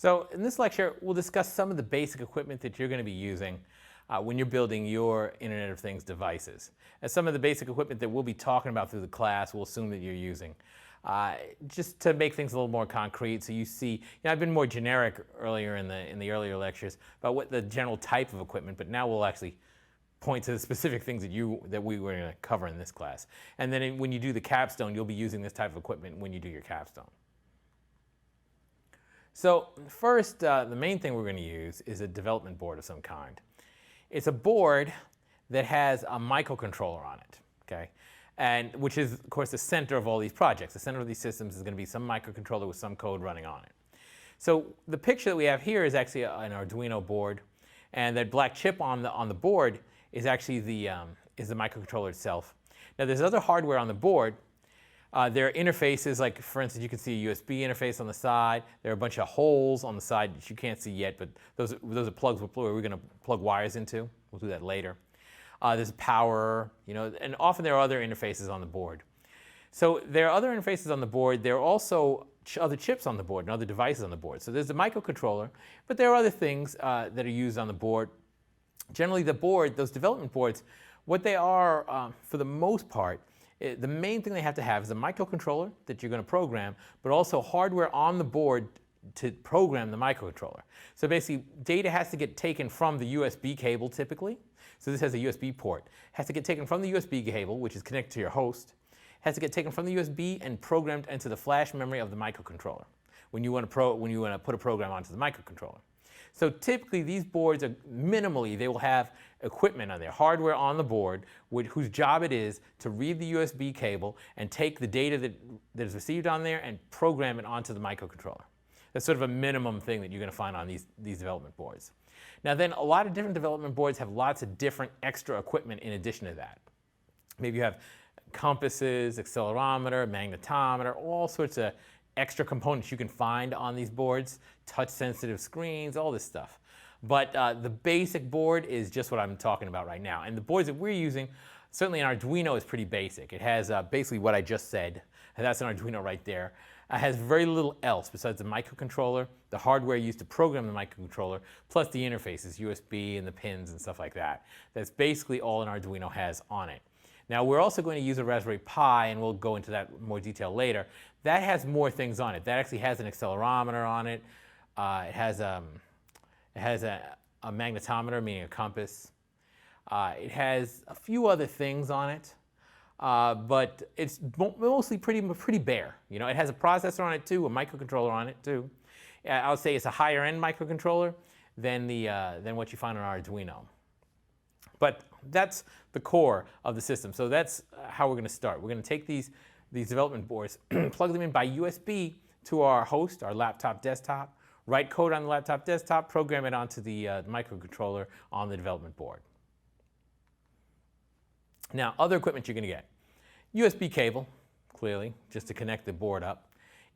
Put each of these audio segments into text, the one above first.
So in this lecture, we'll discuss some of the basic equipment that you're going to be using when you're building your Internet of Things devices. And some of the basic equipment that we'll be talking about through the class, we'll assume that you're using. Just to make things a little more concrete, so you see, I've been more generic earlier in the earlier lectures about what the general type of equipment, but now we'll actually point to the specific things that we were going to cover in this class. And then when you do the capstone, you'll be using this type of equipment when you do your capstone. So first, the main thing we're going to use is a development board of some kind. It's a board that has a microcontroller on it, okay? And which is, of course, the center of all these projects. The center of these systems is going to be some microcontroller with some code running on it. So the picture that we have here is actually an Arduino board, and that black chip on the board is actually the microcontroller itself. Now there's other hardware on the board. There are interfaces, like for instance, you can see a USB interface on the side. There are a bunch of holes on the side that you can't see yet, but those are plugs we're going to plug wires into. We'll do that later. There's power, and often there are other interfaces on the board. So there are other interfaces on the board. There are also other chips on the board and other devices on the board. So there's the microcontroller, but there are other things that are used on the board. Generally, the board, those development boards, what they are, for the most part, the main thing they have to have is a microcontroller that you're going to program, but also hardware on the board to program the microcontroller. So basically, data has to get taken from the USB cable typically. So this has a USB port. It has to get taken from the USB cable, which is connected to your host. It has to get taken from the USB and programmed into the flash memory of the microcontroller when you want to put a program onto the microcontroller. So typically, these boards are minimally, they will have equipment on there, hardware on the board, whose job it is to read the USB cable and take the data that is received on there and program it onto the microcontroller. That's sort of a minimum thing that you're going to find on these development boards. Now then, a lot of different development boards have lots of different extra equipment in addition to that. Maybe you have compasses, accelerometer, magnetometer, all sorts of extra components you can find on these boards, touch-sensitive screens, all this stuff. But the basic board is just what I'm talking about right now. And the boards that we're using, certainly an Arduino is pretty basic. It has basically what I just said, and that's an Arduino right there. It has very little else besides the microcontroller, the hardware used to program the microcontroller, plus the interfaces, USB and the pins and stuff like that. That's basically all an Arduino has on it. Now we're also going to use a Raspberry Pi, and we'll go into that in more detail later. That has more things on it. That actually has an accelerometer on it. It has a magnetometer, meaning a compass. It has a few other things on it, but it's mostly pretty bare. It has a processor on it too, a microcontroller on it too. I would say it's a higher end microcontroller than what you find on Arduino. But that's the core of the system. So that's how we're going to start. We're going to take these development boards, plug them in by USB to our host, our laptop desktop, write code on the laptop desktop, program it onto the microcontroller on the development board. Now, other equipment you're going to get. USB cable, clearly, just to connect the board up.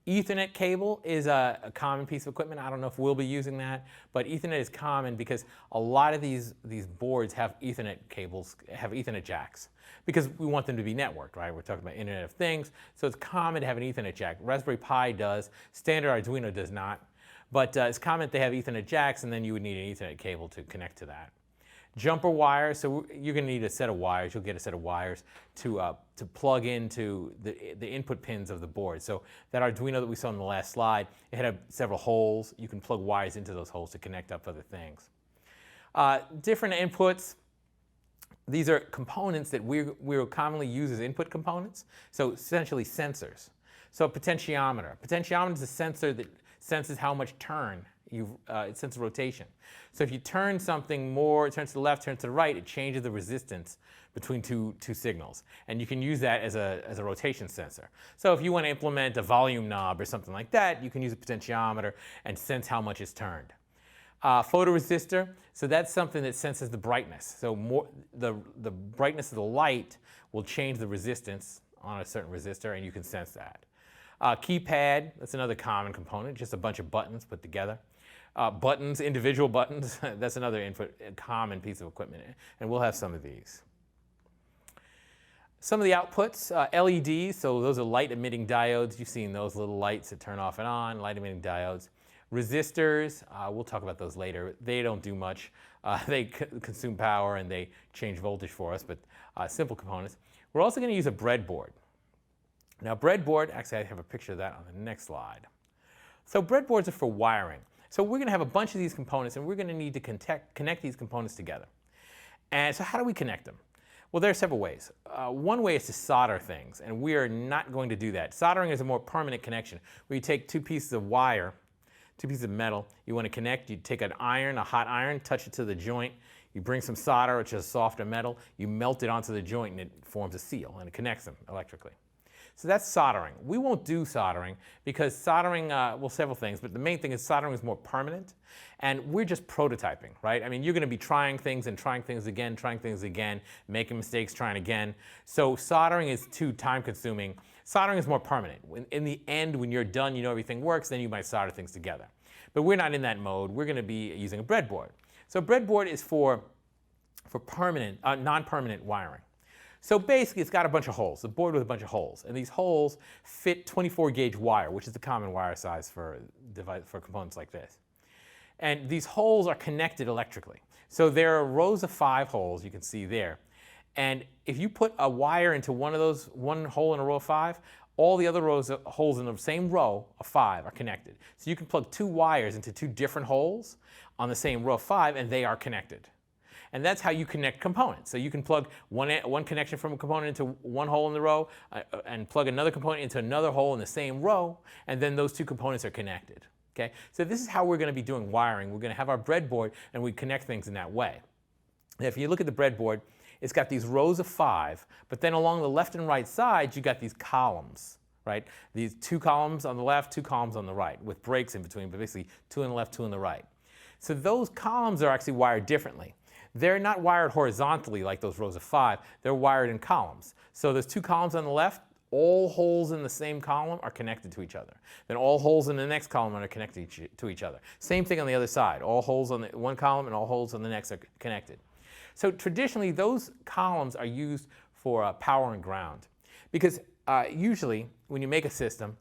Ethernet cable is a common piece of equipment. I don't know if we'll be using that, but Ethernet is common because a lot of these boards have Ethernet cables, have Ethernet jacks, because we want them to be networked, right? We're talking about Internet of Things, so it's common to have an Ethernet jack. Raspberry Pi does, standard Arduino does not, but it's common to have Ethernet jacks, and then you would need an Ethernet cable to connect to that. Jumper wires, so you're going to need a set of wires. You'll get a set of wires to plug into the input pins of the board. So that Arduino that we saw in the last slide, it had several holes. You can plug wires into those holes to connect up other things. Different inputs. These are components that we commonly use as input components. So essentially sensors. So a potentiometer. A potentiometer is a sensor that senses how much turn. It senses rotation. So if you turn something more, it turns to the left, turns to the right, it changes the resistance between two signals. And you can use that as a rotation sensor. So if you want to implement a volume knob or something like that, you can use a potentiometer and sense how much is turned. Photoresistor, so that's something that senses the brightness. So the brightness of the light will change the resistance on a certain resistor, and you can sense that. Keypad, that's another common component, just a bunch of buttons put together. Buttons, individual buttons, that's another common piece of equipment, and we'll have some of these. Some of the outputs, LEDs, so those are light emitting diodes. You've seen those little lights that turn off and on, light emitting diodes. Resistors, we'll talk about those later. They don't do much. They consume power and they change voltage for us, but simple components. We're also going to use a breadboard. Now breadboard, actually I have a picture of that on the next slide. So breadboards are for wiring. So we're going to have a bunch of these components and we're going to need to connect these components together. And so how do we connect them? Well, there are several ways. One way is to solder things, and we are not going to do that. Soldering is a more permanent connection, where you take two pieces of wire, two pieces of metal, you want to connect, you take an iron, a hot iron, touch it to the joint, you bring some solder, which is softer metal, you melt it onto the joint and it forms a seal and it connects them electrically. So that's soldering. We won't do soldering because soldering, well, several things, but the main thing is soldering is more permanent, and we're just prototyping, right? I mean, you're going to be trying things and trying things again, making mistakes, trying again. So soldering is too time-consuming. Soldering is more permanent. In the end, when you're done, you know everything works, then you might solder things together. But we're not in that mode. We're going to be using a breadboard. So breadboard is for permanent, non-permanent wiring. So basically, it's got a bunch of holes, a board with a bunch of holes. And these holes fit 24-gauge wire, which is the common wire size for components like this. And these holes are connected electrically. So there are rows of 5 holes you can see there. And if you put a wire into one of those, one hole in a row of 5, all the other rows of holes in the same row of 5 are connected. So you can plug 2 wires into 2 different holes on the same row of 5, and they are connected. And that's how you connect components. So you can plug one connection from a component into one hole in the row and plug another component into another hole in the same row, and then those 2 components are connected. Okay? So this is how we're going to be doing wiring. We're going to have our breadboard, and we connect things in that way. Now, if you look at the breadboard, it's got these rows of 5, but then along the left and right sides, you got these columns, right? These 2 columns on the left, 2 columns on the right, with breaks in between, but basically 2 on the left, 2 on the right. So those columns are actually wired differently. They're not wired horizontally like those rows of 5. They're wired in columns. So there's 2 columns on the left. All holes in the same column are connected to each other. Then all holes in the next column are connected to each other. Same thing on the other side. All holes on the one column and all holes on the next are connected. So traditionally, those columns are used for power and ground. Because usually, when you make a system,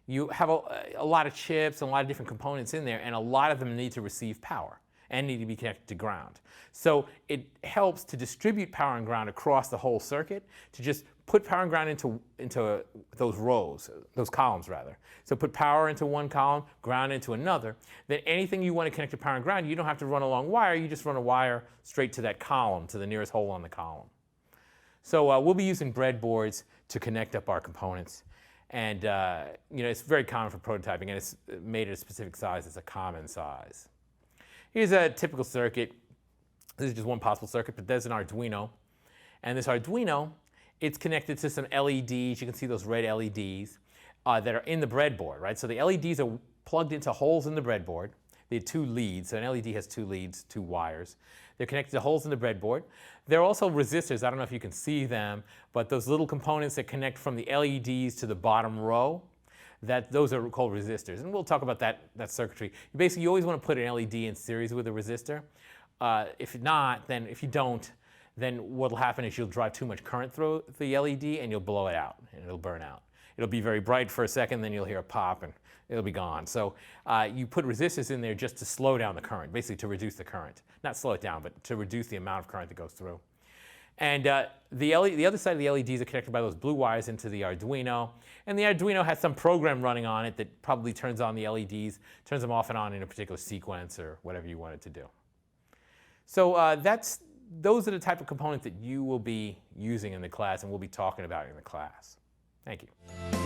you have a lot of chips and a lot of different components in there, and a lot of them need to receive power and need to be connected to ground. So it helps to distribute power and ground across the whole circuit, to just put power and ground into those rows, those columns rather. So put power into one column, ground into another. Then anything you want to connect to power and ground, you don't have to run a long wire, you just run a wire straight to that column, to the nearest hole on the column. So we'll be using breadboards to connect up our components. And it's very common for prototyping, and it's made at a specific size. It's a common size. Here's a typical circuit. This is just one possible circuit, but there's an Arduino. And this Arduino, it's connected to some LEDs. You can see those red LEDs that are in the breadboard, right? So the LEDs are plugged into holes in the breadboard. They have 2 leads. So an LED has 2 leads, 2 wires. They're connected to holes in the breadboard. There are also resistors. I don't know if you can see them, but those little components that connect from the LEDs to the bottom row, those are called resistors. And we'll talk about that circuitry. You always want to put an LED in series with a resistor. If you don't, then what will happen is you'll drive too much current through the LED and you'll blow it out and it'll burn out. It'll be very bright for a second, then you'll hear a pop and it'll be gone. So you put resistors in there just to slow down the current, basically to reduce the current. Not slow it down, but to reduce the amount of current that goes through. And the other side of the LEDs are connected by those blue wires into the Arduino. And the Arduino has some program running on it that probably turns on the LEDs, turns them off and on in a particular sequence or whatever you want it to do. So those are the type of components that you will be using in the class and we'll be talking about in the class. Thank you.